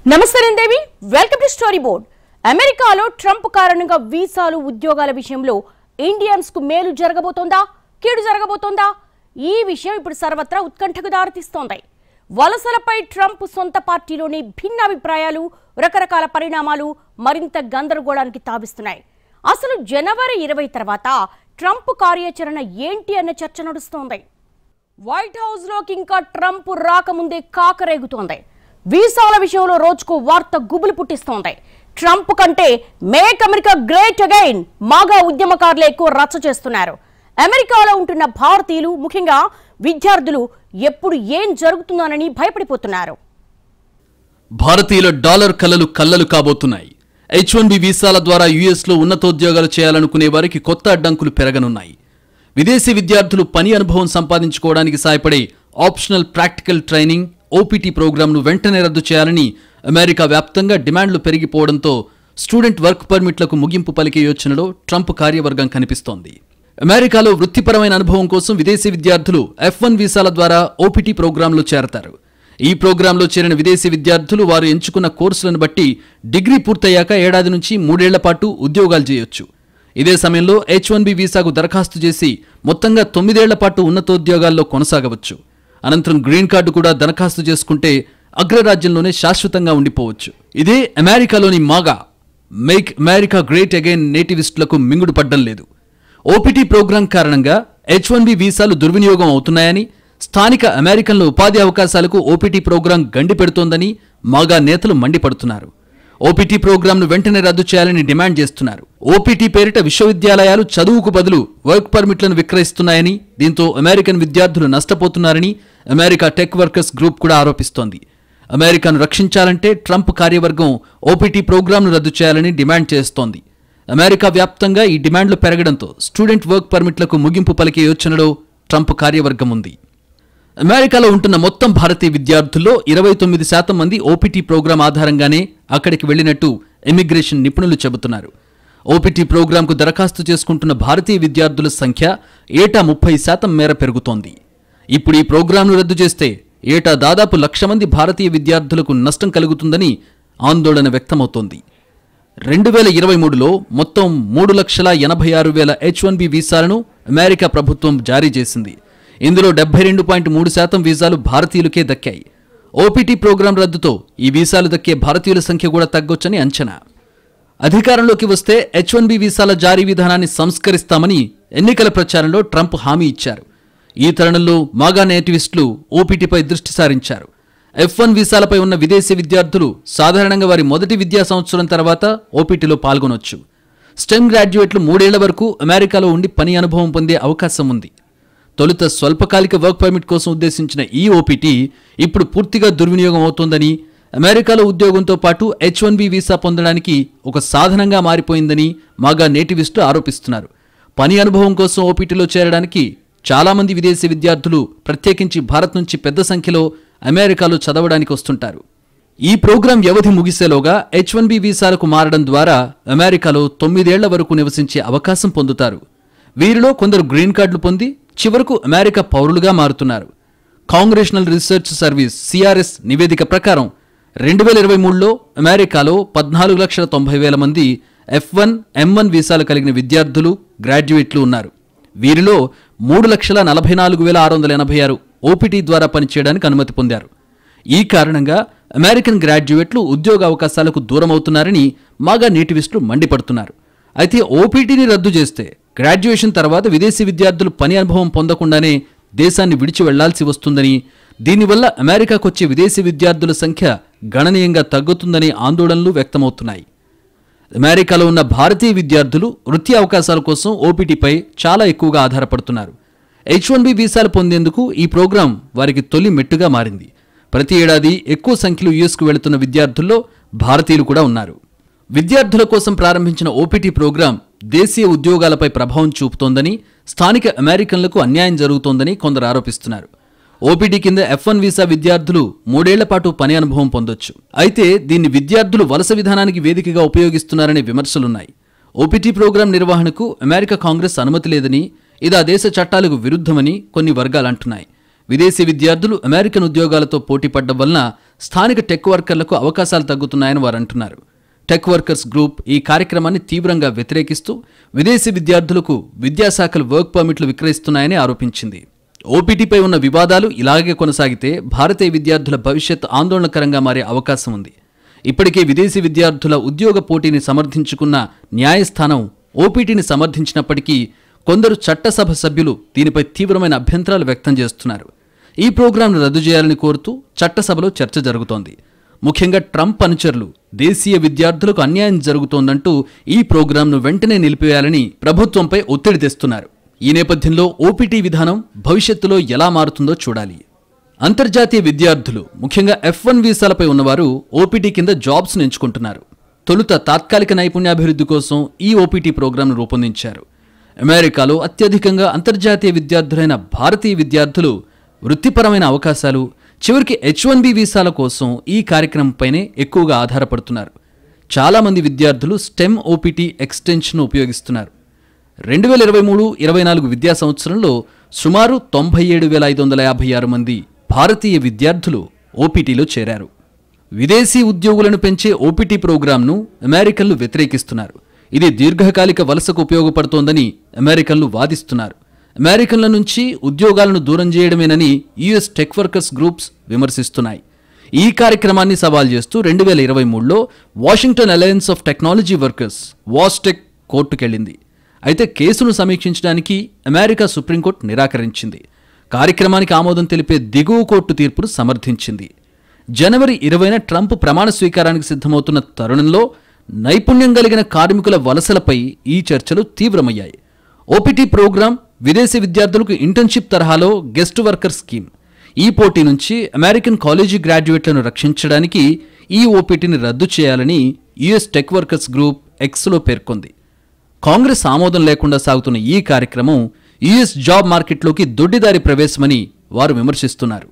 నమస్తే దేవి, welcome to story board. అమెరికాలో Trump కారణంగా వీసాలు ఉద్యోగాల విషయంలో ఇండియన్స్ కు మేలు జరగబోతోందా, కీడు జరగబోతోందా? ఈ విషయం ఇప్పుడు సర్వత్రా ఉత్కంఠకు దారితీస్తోంది. వలసలపై ట్రంప్ సొంత పార్టీలోని భిన్నాభిప్రాయాలు, రకరకాల పరిణామాలు మరింత గందరగోళానికి తావిస్తున్నాయి. అసలు జనవరి 20 తర్వాత ట్రంప్ కార్యాచరణ ఏంటి అన్న చర్చ నడుస్తోంది. వైట్ హౌస్ లోకి ఇంకా ట్రంప్ రాకముందే కాకరేగుతోంది. వీసాల విషయంలో రోజుకు వార్త గుబులు పుట్టిస్తోంది. ట్రంప్ కంటే make America great again MAGA ఉద్యమకారులు ఎక్కువ రచ్చ చేస్తున్నారు. అమెరికాలో ఉంటున్న భారతీయులు, ముఖ్యంగా విద్యార్థులు ఎప్పుడు ఏం జరుగుతుందోనని భయపడిపోతున్నారు. భారతీయుల డాలర్ కలలు కల్లలు కాబోతున్నాయి. H1B వీసాల ద్వారా యుఎస్లో ఉన్నతోద్యోగాలు చేయాలనుకునే వారికి కొత్త అడ్డంకులు పెరగనున్నాయి. విదేశీ విద్యార్థులు పని అనుభవం సంపాదించుకోవడానికి సాయపడే ఆప్షనల్ ప్రాక్టికల్ ట్రైనింగ్ OPT ప్రోగ్రాంను వెంటనే రద్దు చేయాలని అమెరికా వ్యాప్తంగా డిమాండ్లు పెరిగిపోవడంతో స్టూడెంట్ వర్క్ పర్మిట్లకు ముగింపు పలికే యోచనలో ట్రంప్ కార్యవర్గం కనిపిస్తోంది. అమెరికాలో వృత్తిపరమైన అనుభవం కోసం విదేశీ విద్యార్థులు F1 వీసాల ద్వారా OPT ప్రోగ్రాంలో చేరతారు. ఈ ప్రోగ్రాంలో చేరిన విదేశీ విద్యార్థులు వారు ఎంచుకున్న కోర్సులను బట్టి డిగ్రీ పూర్తయ్యాక ఏడాది నుంచి 3 ఏళ్ల పాటు ఉద్యోగాలు చేయొచ్చు. ఇదే సమయంలో H1B వీసాకు దరఖాస్తు చేసి మొత్తంగా 9 ఏళ్ల పాటు ఉన్నతోద్యోగాల్లో కొనసాగవచ్చు. అనంతరం గ్రీన్ కార్డు కూడా దరఖాస్తు చేసుకుంటే అగ్రరాజ్యంలోనే శాశ్వతంగా ఉండిపోవచ్చు. ఇదే అమెరికాలోని మాగా మేక్ అమెరికా గ్రేట్ అగైన్ నేటివిస్టులకు మింగుడు పడ్డం లేదు. OPT ప్రోగ్రాం కారణంగా H1B వీసాలు దుర్వినియోగం అవుతున్నాయని, స్థానిక అమెరికన్ల ఉపాధి అవకాశాలకు OPT ప్రోగ్రాం గండి పెడుతోందని మాగా నేతలు మండిపడుతున్నారు. OPT ప్రోగ్రాంను వెంటనే రద్దు చేయాలని డిమాండ్ చేస్తున్నారు. OPT పేరిట విశ్వవిద్యాలయాలు చదువుకు బదులు వర్క్ పర్మిట్లను విక్రయిస్తున్నాయని, దీంతో అమెరికన్ విద్యార్థులు నష్టపోతున్నారని అమెరికా టెక్ వర్కర్స్ గ్రూప్ కూడా ఆరోపిస్తోంది. అమెరికాను రక్షించాలంటే ట్రంప్ కార్యవర్గం OPT ప్రోగ్రాంను రద్దు చేయాలని డిమాండ్ చేస్తోంది. అమెరికా వ్యాప్తంగా ఈ డిమాండ్లు పెరగడంతో స్టూడెంట్ వర్క్ పర్మిట్లకు ముగింపు పలికే యోచనలో ట్రంప్ కార్యవర్గం ఉంది. అమెరికాలో ఉంటున్న మొత్తం భారతీయ విద్యార్థుల్లో 29% మంది OPT ప్రోగ్రాం ఆధారంగానే అక్కడికి వెళ్లినట్టు ఇమిగ్రేషన్ నిపుణులు చెబుతున్నారు. OPT ప్రోగ్రాంకు దరఖాస్తు చేసుకుంటున్న భారతీయ విద్యార్థుల సంఖ్య ఏటా 30% మేర పెరుగుతోంది. ఇప్పుడు ఈ ప్రోగ్రాంను రద్దు చేస్తే ఏటా దాదాపు 1,00,000 మంది భారతీయ విద్యార్థులకు నష్టం కలుగుతుందని ఆందోళన వ్యక్తమవుతోంది. 2023లో మొత్తం 3,86,000 H1B వీసాలను అమెరికా ప్రభుత్వం జారీ చేసింది. ఇందులో 72.3% వీసాలు భారతీయులకే దక్కాయి. OPT ప్రోగ్రాం రద్దుతో ఈ వీసాలు దక్కే భారతీయుల సంఖ్య కూడా తగ్గొచ్చని అంచనా. అధికారంలోకి వస్తే H1B వీసాల జారీ విధానాన్ని సంస్కరిస్తామని ఎన్నికల ప్రచారంలో ట్రంప్ హామీ ఇచ్చారు. ఈ తరుణంలో మాగా నేటివిస్టులు OPTపై దృష్టి సారించారు. F1 వీసాలపై ఉన్న విదేశీ విద్యార్థులు సాధారణంగా వారి మొదటి విద్యా సంవత్సరం తర్వాత OPTలో పాల్గొనొచ్చు. స్టెమ్ గ్రాడ్యుయేట్లు 3 ఏళ్ల వరకు అమెరికాలో ఉండి పని అనుభవం పొందే అవకాశం ఉంది. తొలుత స్వల్పకాలిక వర్క్ పర్మిట్ కోసం ఉద్దేశించిన ఈ OPT ఇప్పుడు పూర్తిగా దుర్వినియోగం అవుతోందని, అమెరికాలో ఉద్యోగంతో పాటు H1B వీసా పొందడానికి ఒక సాధనంగా మారిపోయిందని మాగా నేటివిస్టులు ఆరోపిస్తున్నారు. పని అనుభవం కోసం OPTలో చేరడానికి చాలామంది విదేశీ విద్యార్థులు ప్రత్యేకించి భారత్ నుంచి పెద్ద సంఖ్యలో అమెరికాలో చదవడానికి వస్తుంటారు. ఈ ప్రోగ్రాం వ్యవధి ముగిసేలోగా H1B వీసాలకు మారడం ద్వారా అమెరికాలో 9 ఏళ్ల వరకు నివసించే అవకాశం పొందుతారు. వీరిలో కొందరు గ్రీన్ కార్డులు పొంది చివరకు అమెరికా పౌరులుగా మారుతున్నారు. కాంగ్రెషనల్ రీసెర్చ్ సర్వీస్ CRS నివేదిక ప్రకారం 2023లో అమెరికాలో 14,90,000 మంది F1, M1 వీసాలు కలిగిన విద్యార్థులు, గ్రాడ్యుయేట్లు ఉన్నారు. వీరిలో 3,44,686 OPT ద్వారా పనిచేయడానికి అనుమతి పొందారు. ఈ కారణంగా అమెరికన్ గ్రాడ్యుయేట్లు ఉద్యోగ అవకాశాలకు దూరమవుతున్నారని మాగా నేటివిస్టులు మండిపడుతున్నారు. అయితే OPTని రద్దు చేస్తే గ్రాడ్యుయేషన్ తర్వాత విదేశీ విద్యార్థులు పని అనుభవం పొందకుండానే దేశాన్ని విడిచి వెళ్లాల్సి వస్తుందని, దీనివల్ల అమెరికాకొచ్చే విదేశీ విద్యార్థుల సంఖ్య గణనీయంగా తగ్గుతుందనే ఆందోళనలు వ్యక్తమవుతున్నాయి. అమెరికాలో ఉన్న భారతీయ విద్యార్థులు వృత్తి అవకాశాల కోసం OPTపై చాలా ఎక్కువగా ఆధారపడుతున్నారు. H1B వీసాలు పొందేందుకు ఈ ప్రోగ్రాం వారికి తొలి మెట్టుగా మారింది. ప్రతి ఏడాది ఎక్కువ సంఖ్యలో యుఎస్కు వెళుతున్న విద్యార్థుల్లో భారతీయులు కూడా ఉన్నారు. విద్యార్థుల కోసం ప్రారంభించిన OPT ప్రోగ్రాం దేశీయ ఉద్యోగాలపై ప్రభావం చూపుతోందని, స్థానిక అమెరికన్లకు అన్యాయం జరుగుతోందని కొందరు ఆరోపిస్తున్నారు. OPT కింద F1 వీసా విద్యార్థులు 3 ఏళ్ల పాటు పని అనుభవం పొందొచ్చు. అయితే దీన్ని విద్యార్థులు వలస విధానానికి వేదికగా ఉపయోగిస్తున్నారనే విమర్శలున్నాయి. OPT ప్రోగ్రాం నిర్వహణకు అమెరికా కాంగ్రెస్ అనుమతి లేదని, ఇది ఆ దేశ చట్టాలకు విరుద్ధమని కొన్ని వర్గాలు అంటున్నాయి. విదేశీ విద్యార్థులు అమెరికన్ ఉద్యోగాలతో పోటీపడ్డం వలన స్థానిక టెక్ వర్కర్లకు అవకాశాలు తగ్గుతున్నాయని వారు అంటున్నారు. టెక్ వర్కర్స్ గ్రూప్ ఈ కార్యక్రమాన్ని తీవ్రంగా వ్యతిరేకిస్తూ విదేశీ విద్యార్థులకు విద్యాశాఖలు వర్క్ పర్మిట్లు విక్రయిస్తున్నాయని ఆరోపించింది. ఓపీటీపై ఉన్న వివాదాలు ఇలాగే కొనసాగితే భారతీయ విద్యార్థుల భవిష్యత్ ఆందోళనకరంగా మారే అవకాశం ఉంది. ఇప్పటికే విదేశీ విద్యార్థుల ఉద్యోగ పోటీని సమర్థించుకున్న న్యాయస్థానం ఓపీటీని సమర్థించినప్పటికీ కొందరు చట్టసభ సభ్యులు దీనిపై తీవ్రమైన అభ్యంతరాలు వ్యక్తం చేస్తున్నారు. ఈ ప్రోగ్రాంను రద్దు చేయాలని కోరుతూ చట్టసభలో చర్చ జరుగుతోంది. ముఖ్యంగా ట్రంప్ అనుచరులు దేశీయ విద్యార్థులకు అన్యాయం జరుగుతోందంటూ ఈ ప్రోగ్రాంను వెంటనే నిలిపివేయాలని ప్రభుత్వంపై ఒత్తిడి తెస్తున్నారు. ఈ నేపథ్యంలో ఓపీటీ విధానం భవిష్యత్తులో ఎలా మారుతుందో చూడాలి. అంతర్జాతీయ విద్యార్థులు ముఖ్యంగా F1 వీసాలపై ఉన్నవారు ఓపీటీ కింద జాబ్స్ను ఎంచుకుంటున్నారు. తొలుత తాత్కాలిక నైపుణ్యాభివృద్ధి కోసం ఈ ఓపీటీ ప్రోగ్రాంను రూపొందించారు. అమెరికాలో అత్యధికంగా అంతర్జాతీయ విద్యార్థులైన భారతీయ విద్యార్థులు వృత్తిపరమైన అవకాశాలు, చివరికి H1B వీసాల కోసం ఈ కార్యక్రమంపైనే ఎక్కువగా ఆధారపడుతున్నారు. చాలామంది విద్యార్థులు స్టెమ్ ఓపీటీ ఎక్స్టెన్షన్ను ఉపయోగిస్తున్నారు. 2023-24 విద్యా సంవత్సరంలో సుమారు 97,556 మంది భారతీయ విద్యార్థులు ఓపీటీలో చేరారు. విదేశీ ఉద్యోగులను పెంచే ఓపీటీ ప్రోగ్రాంను అమెరికన్లు వ్యతిరేకిస్తున్నారు. ఇది దీర్ఘకాలిక వలసకు ఉపయోగపడుతోందని అమెరికన్లు వాదిస్తున్నారు. అమెరికన్ల నుంచి ఉద్యోగాలను దూరం చేయడమేనని యుఎస్ టెక్ వర్కర్స్ గ్రూప్స్ విమర్శిస్తున్నాయి. ఈ కార్యక్రమాన్ని సవాల్ చేస్తూ 2023లో Washington alliance of technology workers WashTech కోర్టుకెళ్లింది. అయితే కేసును సమీక్షించడానికి అమెరికా సుప్రీంకోర్టు నిరాకరించింది. కార్యక్రమానికి ఆమోదం తెలిపే దిగువ కోర్టు తీర్పును సమర్థించింది. జనవరి 20న ట్రంప్ ప్రమాణ స్వీకారానికి సిద్ధమవుతున్న తరుణంలో నైపుణ్యం కలిగిన కార్మికుల వలసలపై ఈ చర్చలు తీవ్రమయ్యాయి. ఓపీటీ ప్రోగ్రాం విదేశీ విద్యార్థులకు ఇంటర్న్షిప్ తరహాలో గెస్ట్ వర్కర్ స్కీమ్. ఈ పోటీ నుంచి అమెరికన్ కాలేజీ గ్రాడ్యుయేట్లను రక్షించడానికి ఈ ఓపీటీని రద్దు చేయాలని యుఎస్ టెక్ వర్కర్స్ గ్రూప్ ఎక్స్లో పేర్కొంది. కాంగ్రెస్ ఆమోదం లేకుండా సాగుతున్న ఈ కార్యక్రమం యుఎస్ జాబ్ మార్కెట్లోకి దొడ్డిదారి ప్రవేశమని వారు విమర్శిస్తున్నారు.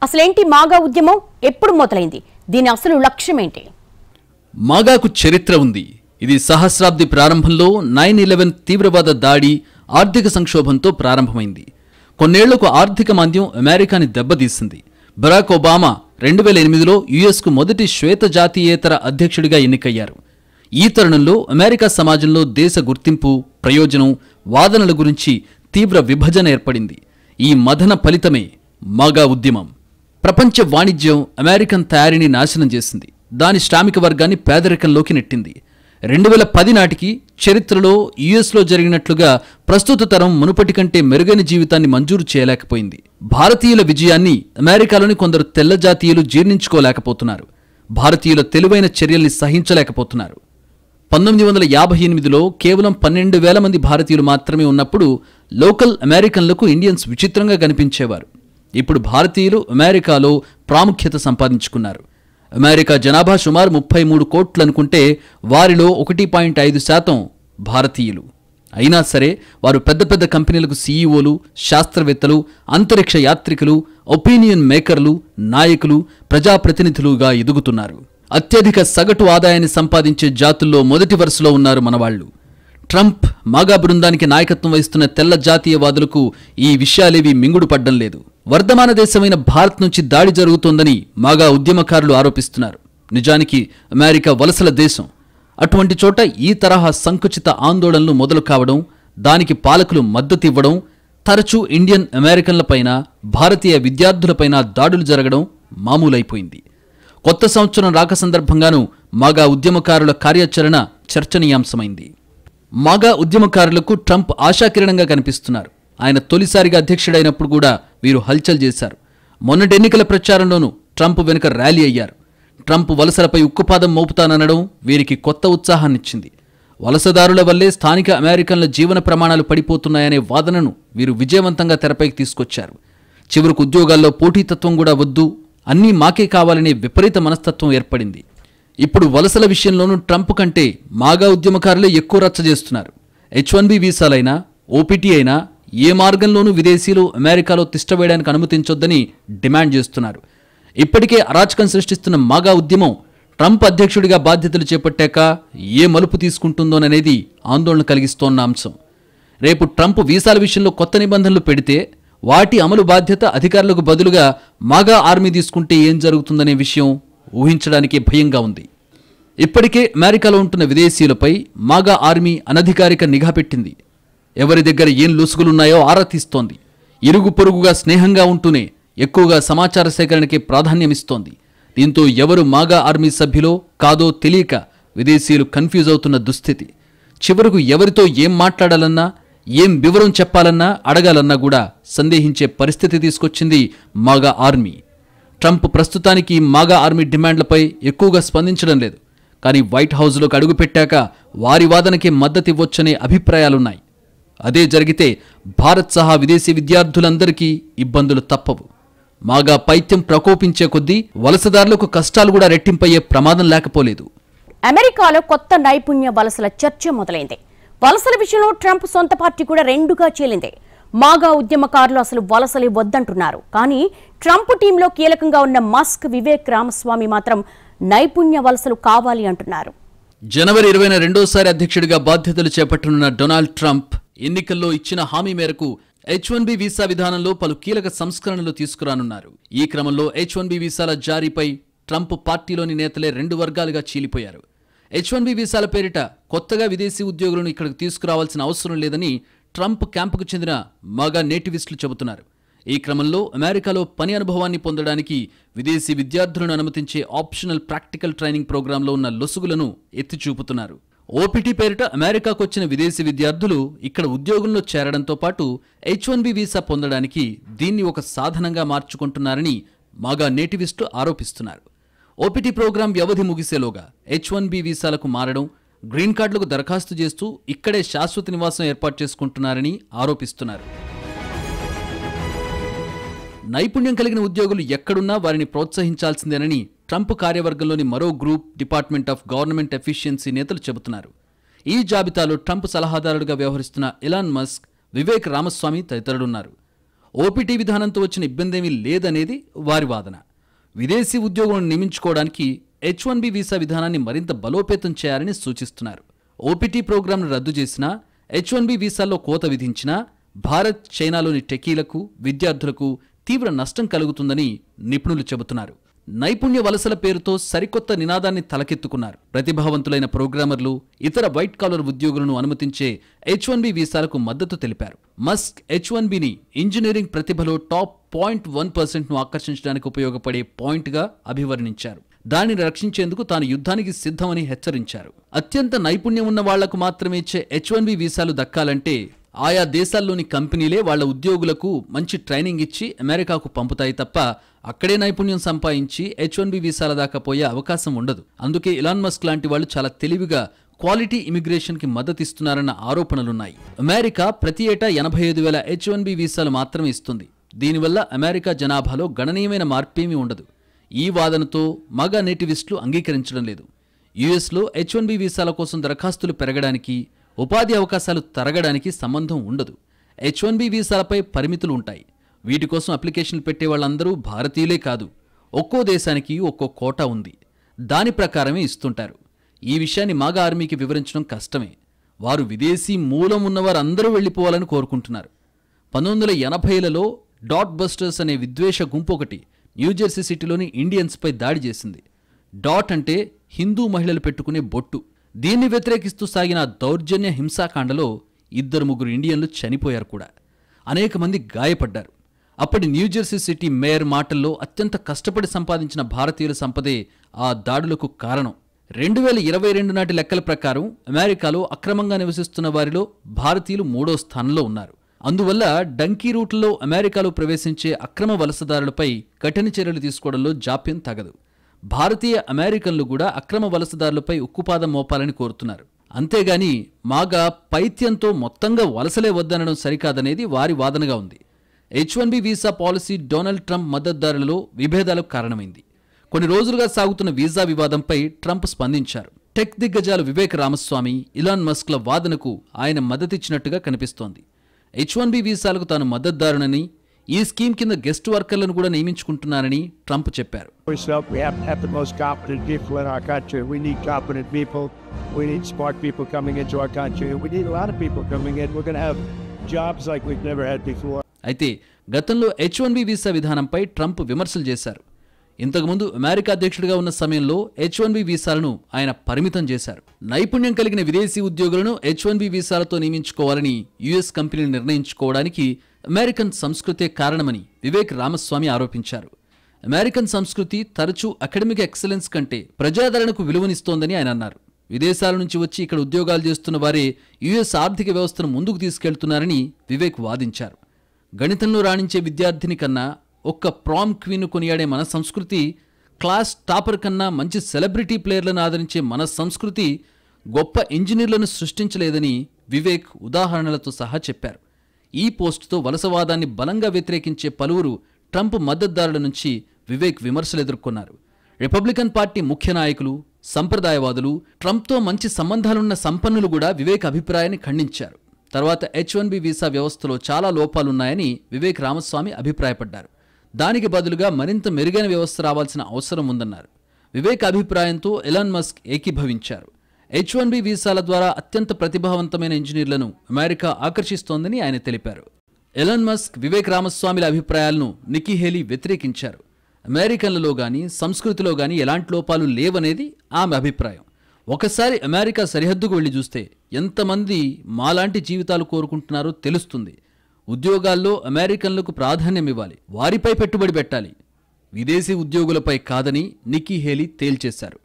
అసలేంటి మాగా ఉద్యమం? ఎప్పుడు మొదలైంది? దీని అసలు లక్ష్యం ఏంటి? మాగాకు చరిత్ర ఉంది. ఇది సహస్రాబ్ది ప్రారంభంలో 9/11 తీవ్రవాద దాడి, ఆర్థిక సంక్షోభంతో ప్రారంభమైంది. కొన్నేళ్లకు ఆర్థిక మాంద్యం అమెరికాని దెబ్బతీసింది. బరాక్ ఒబామా 2008లో యుఎస్కు మొదటి శ్వేత జాతీయేతర అధ్యక్షుడిగా ఎన్నికయ్యారు. ఈ తరుణంలో అమెరికా సమాజంలో దేశ గుర్తింపు, ప్రయోజనం, వాదనల గురించి తీవ్ర విభజన ఏర్పడింది. ఈ మదన ఫలితమే మాగా ఉద్యమం. ప్రపంచ వాణిజ్యం అమెరికన్ తయారీని నాశనం చేసింది. దాని శ్రామిక వర్గాన్ని పేదరికంలోకి నెట్టింది. 2010 నాటికి చరిత్రలో యుఎస్లో జరిగినట్లుగా ప్రస్తుత తరం మునుపటి కంటే మెరుగైన జీవితాన్ని మంజూరు చేయలేకపోయింది. భారతీయుల విజయాన్ని అమెరికాలోని కొందరు తెల్ల జాతీయులు జీర్ణించుకోలేకపోతున్నారు. భారతీయుల తెలివైన చర్యల్ని సహించలేకపోతున్నారు. 1958లో కేవలం 12,000 మంది భారతీయులు మాత్రమే ఉన్నప్పుడు లోకల్ అమెరికన్లకు ఇండియన్స్ విచిత్రంగా కనిపించేవారు. ఇప్పుడు భారతీయులు అమెరికాలో ప్రాముఖ్యత సంపాదించుకున్నారు. అమెరికా జనాభా సుమారు 33 కోట్లు అనుకుంటే వారిలో 1.5% భారతీయులు. అయినా సరే వారు పెద్ద పెద్ద కంపెనీలకు సీఈఓలు, శాస్త్రవేత్తలు, అంతరిక్ష యాత్రికులు, ఒపీనియన్ మేకర్లు, నాయకులు, ప్రజాప్రతినిధులుగా ఎదుగుతున్నారు. అత్యధిక సగటు ఆదాయాన్ని సంపాదించే జాతుల్లో మొదటి వరుసలో ఉన్నారు మనవాళ్లు. ట్రంప్ మాగా బృందానికి నాయకత్వం వహిస్తున్న తెల్ల జాతీయవాదులకు ఈ విషయాలేవి మింగుడు పడ్డం లేదు. వర్ధమాన దేశమైన భారత్ నుంచి దాడి జరుగుతోందని మాగా ఉద్యమకారులు ఆరోపిస్తున్నారు. నిజానికి అమెరికా వలసల దేశం. అటువంటి చోట ఈ తరహా సంకుచిత ఆందోళనలు మొదలు కావడం, దానికి పాలకులు మద్దతు ఇవ్వడం, తరచూ ఇండియన్ అమెరికన్లపైన, భారతీయ విద్యార్థులపైన దాడులు జరగడం మామూలైపోయింది. కొత్త సంవత్సరం రాక సందర్భంగానూ మాగా ఉద్యమకారుల కార్యాచరణ చర్చనీయాంశమైంది. మాగా ఉద్యమకారులకు ట్రంప్ ఆశాకిరణంగా కనిపిస్తున్నారు. ఆయన తొలిసారిగా అధ్యక్షుడైనప్పుడు కూడా వీరు హల్చల్ చేశారు. మొన్నటి ఎన్నికల ప్రచారంలోనూ ట్రంప్ వెనుక ర్యాలీ అయ్యారు. ట్రంప్ వలసలపై ఉక్కుపాదం మోపుతాననడం వీరికి కొత్త ఉత్సాహాన్నిచ్చింది. వలసదారుల వల్లే స్థానిక అమెరికన్ల జీవన ప్రమాణాలు పడిపోతున్నాయనే వాదనను వీరు విజయవంతంగా తెరపైకి తీసుకొచ్చారు. చివరకు ఉద్యోగాల్లో పోటీతత్వం కూడా వద్దు, అన్నీ మాకే కావాలనే విపరీత మనస్తత్వం ఏర్పడింది. ఇప్పుడు వలసల విషయంలోనూ ట్రంప్ కంటే మాగా ఉద్యమకారులే ఎక్కువ రచ్చ చేస్తున్నారు. H1B వీసాలైనా, ఓపీటీ అయినా ఏ మార్గంలోనూ విదేశీయులు అమెరికాలో తిష్టవేయడానికి అనుమతించొద్దని డిమాండ్ చేస్తున్నారు. ఇప్పటికే అరాచకం సృష్టిస్తున్న మాగా ఉద్యమం ట్రంప్ అధ్యక్షుడిగా బాధ్యతలు చేపట్టాక ఏ మలుపు తీసుకుంటుందోననేది ఆందోళన కలిగిస్తోన్న అంశం. రేపు ట్రంప్ వీసాల విషయంలో కొత్త నిబంధనలు పెడితే వాటి అమలు బాధ్యత అధికారులకు బదులుగా మాగా ఆర్మీ తీసుకుంటే ఏం జరుగుతుందనే విషయం ఊహించడానికే భయంగా ఉంది. ఇప్పటికే అమెరికాలో ఉంటున్న విదేశీయులపై మాగా ఆర్మీ అనధికారిక నిఘా పెట్టింది. ఎవరి దగ్గర ఏం లొసుగులున్నాయో ఆరా తీస్తోంది. ఇరుగు పొరుగుగా స్నేహంగా ఉంటూనే ఎక్కువగా సమాచార సేకరణకే ప్రాధాన్యమిస్తోంది. దీంతో ఎవరు మాగా ఆర్మీ సభ్యులో కాదో తెలియక విదేశీయులు కన్ఫ్యూజ్ అవుతున్న దుస్థితి. చివరకు ఎవరితో ఏం మాట్లాడాలన్నా, ఏం వివరం చెప్పాలన్నా, అడగాలన్నా కూడా సందేహించే పరిస్థితి తీసుకొచ్చింది మాగా ఆర్మీ. ట్రంప్ ప్రస్తుతానికి మాగా ఆర్మీ డిమాండ్లపై ఎక్కువగా స్పందించడం లేదు. కానీ వైట్ హౌస్లోకి అడుగుపెట్టాక వారి వాదనకే మద్దతివ్వొచ్చనే అభిప్రాయాలున్నాయి. అదే జరిగితే భారత్ సహా విదేశీ విద్యార్థులందరికీ ఇబ్బందులు తప్పవు. మాగా పైత్యం ప్రకోపించే కొద్దీ వలసదారులకు కష్టాలు కూడా రెట్టింపయ్యే ప్రమాదం లేకపోలేదు. అమెరికాలో కొత్త నైపుణ్య వలసల చర్చ మొదలైంది. వలసల విషయంలో ట్రంప్ సొంత పార్టీ కూడా రెండుగా చీలింది. మాగా ఉద్యమకారులు అసలు వలసలే వద్దంటున్నారు. కానీ ట్రంప్ టీంలో కీలకంగా ఉన్న మస్క్, వివేక్ రామస్వామి మాత్రం నైపుణ్య వలసలు కావాలి అంటున్నారు. జనవరి 20న రెండోసారి అధ్యక్షుడిగా బాధ్యతలు చేపట్టనున్న డొనాల్డ్ ట్రంప్ ఎన్నికల్లో ఇచ్చిన హామీ మేరకు H-1B వీసా విధానంలో పలు కీలక సంస్కరణలు తీసుకురానున్నారు. ఈ క్రమంలో H-1B వీసాల జారీపై ట్రంప్ పార్టీలోని నేతలే రెండు వర్గాలుగా చీలిపోయారు. H-1B వీసాల పేరిట కొత్తగా విదేశీ ఉద్యోగులను ఇక్కడికి తీసుకురావాల్సిన అవసరం లేదని ట్రంప్ క్యాంపుకు చెందిన మాగా నేటివిస్టులు చెబుతున్నారు. ఈ క్రమంలో అమెరికాలో పని అనుభవాన్ని పొందడానికి విదేశీ విద్యార్థులను అనుమతించే ఆప్షనల్ ప్రాక్టికల్ ట్రైనింగ్ ప్రోగ్రాంలో ఉన్న లొసుగులను ఎత్తి చూపుతున్నారు. ఓపీటీ పేరిట అమెరికాకు వచ్చిన విదేశీ విద్యార్థులు ఇక్కడ ఉద్యోగంలో చేరడంతో పాటు H-1B వీసా పొందడానికి దీన్ని ఒక సాధనంగా మార్చుకుంటున్నారని మాగా నేటివిస్టులు ఆరోపిస్తున్నారు. ఓపీటీ ప్రోగ్రాం వ్యవధి ముగిసేలోగా H-1B వీసాలకు మారడం, గ్రీన్ కార్డులకు దరఖాస్తు చేస్తూ ఇక్కడే శాశ్వత నివాసం ఏర్పాటు చేసుకుంటున్నారని ఆరోపిస్తున్నారు. నైపుణ్యం కలిగిన ఉద్యోగులు ఎక్కడున్నా వారిని ప్రోత్సహించాల్సిందేనని ట్రంప్ కార్యవర్గంలోని మరో group department of government efficiency నేతలు చెబుతున్నారు. ఈ జాబితాలో ట్రంప్ సలహాదారుడుగా వ్యవహరిస్తున్న ఎలాన్ మస్క్, వివేక్ రామస్వామి తదితరులున్నారు. ఓపీటీ విధానంతో వచ్చిన ఇబ్బందేమీ లేదనేది వారి వాదన. విదేశీ ఉద్యోగులను నియమించుకోవడానికి H-1B వీసా విధానాన్ని మరింత బలోపేతం చేయాలని సూచిస్తున్నారు. ఓపీటీ ప్రోగ్రాంను రద్దు చేసినా, H-1B వీసాల్లో కోత విధించినా భారత్, చైనాలోని టెకీలకు, విద్యార్థులకు తీవ్ర నష్టం కలుగుతుందని నిపుణులు చెబుతున్నారు. నైపుణ్య వలసల పేరుతో సరికొత్త నినాదాన్ని తలకెత్తుకున్నారు. ప్రతిభావంతులైన ప్రోగ్రామర్లు, ఇతర వైట్ కాలర్ ఉద్యోగులను అనుమతించే H-1B వీసాలకు మద్దతు తెలిపారు. మస్క్ H-1Bని ఇంజనీరింగ్ ప్రతిభలో టాప్ 0.1%ను ఆకర్షించడానికి ఉపయోగపడే పాయింట్గా అభివర్ణించారు. దానిని రక్షించేందుకు తాను యుద్ధానికి సిద్ధమని హెచ్చరించారు. అత్యంత నైపుణ్యం ఉన్న వాళ్లకు మాత్రమే ఇచ్చే H-1B వీసాలు దక్కాలంటే ఆయా దేశాల్లోని కంపెనీలే వాళ్ల ఉద్యోగులకు మంచి ట్రైనింగ్ ఇచ్చి అమెరికాకు పంపుతాయి తప్ప అక్కడే నైపుణ్యం సంపాదించి H-1B వీసాల దాకా పోయే అవకాశం ఉండదు. అందుకే ఎలాన్ మస్క్ లాంటి వాళ్ళు చాలా తెలివిగా క్వాలిటీ ఇమిగ్రేషన్కి మద్దతిస్తున్నారన్న ఆరోపణలున్నాయి. అమెరికా ప్రతి ఏటా 85,000 H-1B వీసాలు మాత్రమే ఇస్తుంది. దీనివల్ల అమెరికా జనాభాలో గణనీయమైన మార్పేమీ ఉండదు. ఈ వాదనతో మాగా నేటివిస్టులు అంగీకరించడం లేదు. యుఎస్లో H-1B వీసాల కోసం దరఖాస్తులు పెరగడానికి, ఉపాధి అవకాశాలు తరగడానికి సంబంధం ఉండదు. H-1B వీసాలపై పరిమితులు ఉంటాయి. వీటి కోసం అప్లికేషన్లు పెట్టే వాళ్ళందరూ భారతీయులే కాదు. ఒక్కో దేశానికి ఒక్కో కోటా ఉంది. దాని ప్రకారమే ఇస్తుంటారు. ఈ విషయాన్ని మాగా ఆర్మీకి వివరించడం కష్టమే. వారు విదేశీ మూలం ఉన్నవారు అందరూ వెళ్లిపోవాలని కోరుకుంటున్నారు. 1980లలో డాట్ బస్టర్స్ అనే విద్వేష గుంపు ఒకటి న్యూజెర్సీ సిటీలోని ఇండియన్స్పై దాడి చేసింది. డాట్ అంటే హిందూ మహిళలు పెట్టుకునే బొట్టు. దీన్ని వ్యతిరేకిస్తూ సాగిన దౌర్జన్య హింసాకాండలో 2-3 ఇండియన్లు చనిపోయారు కూడా. అనేక మంది గాయపడ్డారు. అప్పటి న్యూజెర్సీ సిటీ మేయర్ మాటల్లో అత్యంత కష్టపడి సంపాదించిన భారతీయుల సంపదే ఆ దాడులకు కారణం. 2022 నాటి లెక్కల ప్రకారం అమెరికాలో అక్రమంగా నివసిస్తున్న వారిలో భారతీయులు 3వ స్థానంలో ఉన్నారు. అందువల్ల డంకీ రూట్లో అమెరికాలో ప్రవేశించే అక్రమ వలసదారులపై కఠిన చర్యలు తీసుకోవడంలో జాప్యం తగదు. భారతీయ అమెరికన్లు కూడా అక్రమ వలసదారులపై ఉక్కుపాదం మోపాలని కోరుతున్నారు. అంతేగాని మాగా పైత్యంతో మొత్తంగా వలసలే వద్దనడం సరికాదనేది వారి వాదనగా ఉంది. H-1B visa policy Donald Trump మద్దతుదారులలో విభేదాలకు కారణమైంది. కొన్ని రోజులుగా సాగుతున్న వీసా వివాదంపై ట్రంప్ స్పందించారు. టెక్ దిగ్గజాలు వివేక్ రామస్వామి, ఇలాన్ మస్క్ల వాదనకు ఆయన మద్దతిచ్చినట్టుగా కనిపిస్తోంది. H-1B వీసాలకు తాను మద్దతుదారునని, ఈ స్కీమ్ కింద గెస్ట్ వర్కర్లను కూడా నియమించుకుంటున్నారని ట్రంప్ చెప్పారు. We have the most competent people in our country. We need competent people. We need smart people coming into our country. We need a lot of people coming in. We're going to have jobs like we've never had before. అయితే గతంలో H1B visa విధానంపై Trump విమర్శలు చేశారు. ఇంతకుముందు America అధ్యక్షుడిగా ఉన్న సమయంలో H1B వీసాలను ఆయన పరిమితం చేశారు. నైపుణ్యం కలిగిన విదేశీ ఉద్యోగులను H1B వీసాలతో నియమించుకోవాలని యుఎస్ కంపెనీలు నిర్ణయించుకోవడానికి అమెరికన్ సంస్కృతే కారణమని వివేక్ రామస్వామి ఆరోపించారు. అమెరికన్ సంస్కృతి తరచూ అకాడమిక్ ఎక్సలెన్స్ కంటే ప్రజాదరణకు విలువనిస్తోందని ఆయన అన్నారు. విదేశాల నుంచి వచ్చి ఇక్కడ ఉద్యోగాలు చేస్తున్న వారే యుఎస్ ఆర్థిక వ్యవస్థను ముందుకు తీసుకెళ్తున్నారని వివేక్ వాదించారు. గణితంలో రాణించే విద్యార్థిని కన్నా ఒక్క ప్రామ్ క్వీన్ను కొనియాడే మన సంస్కృతి, క్లాస్ టాపర్ కన్నా మంచి సెలబ్రిటీ ప్లేయర్లను ఆదరించే మన సంస్కృతి గొప్ప ఇంజనీర్లను సృష్టించలేదని వివేక్ ఉదాహరణలతో సహా చెప్పారు. ఈ పోస్టుతో వలసవాదాన్ని బలంగా వ్యతిరేకించే పలువురు ట్రంప్ మద్దతుదారుల నుంచి వివేక్ విమర్శలు ఎదుర్కొన్నారు. రిపబ్లికన్ పార్టీ ముఖ్య నాయకులు, సంప్రదాయవాదులు, ట్రంప్తో మంచి సంబంధాలున్న సంపన్నులు కూడా వివేక్ అభిప్రాయాన్ని ఖండించారు. తర్వాత H1B వీసా వ్యవస్థలో చాలా లోపాలున్నాయని వివేక్ రామస్వామి అభిప్రాయపడ్డారు. దానికి బదులుగా మరింత మెరుగైన వ్యవస్థ రావాల్సిన అవసరం ఉందన్నారు. వివేక్ అభిప్రాయంతో ఎలాన్ మస్క్ ఏకీభవించారు. H1B వీసాల ద్వారా అత్యంత ప్రతిభావంతమైన ఇంజనీర్లను అమెరికా ఆకర్షిస్తోందని ఆయన తెలిపారు. ఎలాన్ మస్క్, వివేక్ రామస్వామిల అభిప్రాయాలను నిక్కీ హేలీ వ్యతిరేకించారు. అమెరికన్లలో గానీ సంస్కృతిలో గానీ ఎలాంటి లోపాలు లేవనేది ఆమె అభిప్రాయం. ఒకసారి అమెరికా సరిహద్దుకు వెళ్లి చూస్తే ఎంతమంది మాలాంటి జీవితాలు కోరుకుంటున్నారో తెలుస్తుంది. ఉద్యోగాల్లో అమెరికన్లకు ప్రాధాన్యం ఇవ్వాలి, వారిపై పెట్టుబడి పెట్టాలి, విదేశీ ఉద్యోగులపై కాదని నిక్కీ హేలీ తేల్చేశారు.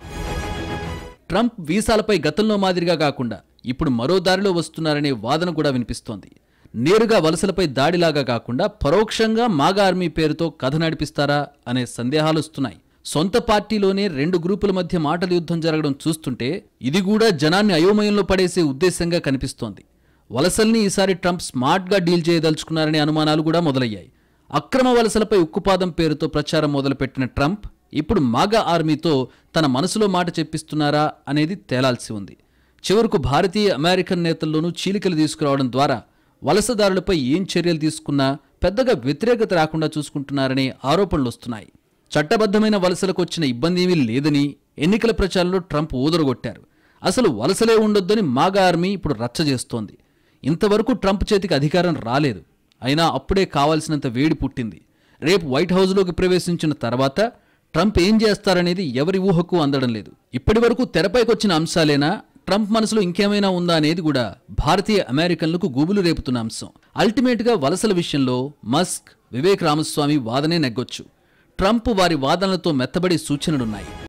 ట్రంప్ వీసాలపై గతంలో మాదిరిగా కాకుండా ఇప్పుడు మరో దారిలో వస్తున్నారనే వాదన కూడా వినిపిస్తోంది. నేరుగా వలసలపై దాడిలాగా కాకుండా పరోక్షంగా మాగా ఆర్మీ పేరుతో కథ నడిపిస్తారా అనే సందేహాలు వస్తున్నాయి. సొంత పార్టీలోనే రెండు గ్రూపుల మధ్య మాటల యుద్ధం జరగడం చూస్తుంటే ఇది కూడా జనాన్ని అయోమయంలో పడేసే ఉద్దేశంగా కనిపిస్తోంది. వలసల్ని ఈసారి ట్రంప్ స్మార్ట్గా డీల్ చేయదలుచుకున్నారనే అనుమానాలు కూడా మొదలయ్యాయి. అక్రమ వలసలపై ఉక్కుపాదం పేరుతో ప్రచారం మొదలుపెట్టిన ట్రంప్ ఇప్పుడు మాగా ఆర్మీతో తన మనసులో మాట చెప్పిస్తున్నారా అనేది తేలాల్సి ఉంది. చివరకు భారతీయ అమెరికన్ నేతల్లోనూ చీలికలు తీసుకురావడం ద్వారా వలసదారులపై ఏం చర్యలు తీసుకున్నా పెద్దగా వ్యతిరేకత రాకుండా చూసుకుంటున్నారనే ఆరోపణలు వస్తున్నాయి. చట్టబద్ధమైన వలసలకు వచ్చిన ఇబ్బంది ఏమీ లేదని ఎన్నికల ప్రచారంలో ట్రంప్ ఊదరగొట్టారు. అసలు వలసలే ఉండొద్దని మాగా ఆర్మీ ఇప్పుడు రచ్చ చేస్తోంది. ఇంతవరకు ట్రంప్ చేతికి అధికారం రాలేదు, అయినా అప్పుడే కావాల్సినంత వేడి పుట్టింది. రేపు వైట్ హౌస్లోకి ప్రవేశించిన తర్వాత ట్రంప్ ఏం చేస్తారనేది ఎవరి ఊహకు అందడం లేదు. ఇప్పటి వరకు తెరపైకొచ్చిన అంశాలేనా, ట్రంప్ మనసులో ఇంకేమైనా ఉందా అనేది కూడా భారతీయ అమెరికన్లకు గూబులు రేపుతున్న అంశం. అల్టిమేట్గా వలసల విషయంలో మస్క్, వివేక్ రామస్వామి వాదనే నెగ్గొచ్చు. ట్రంప్ వారి వాదనలతో మెత్తబడే సూచనలున్నాయి.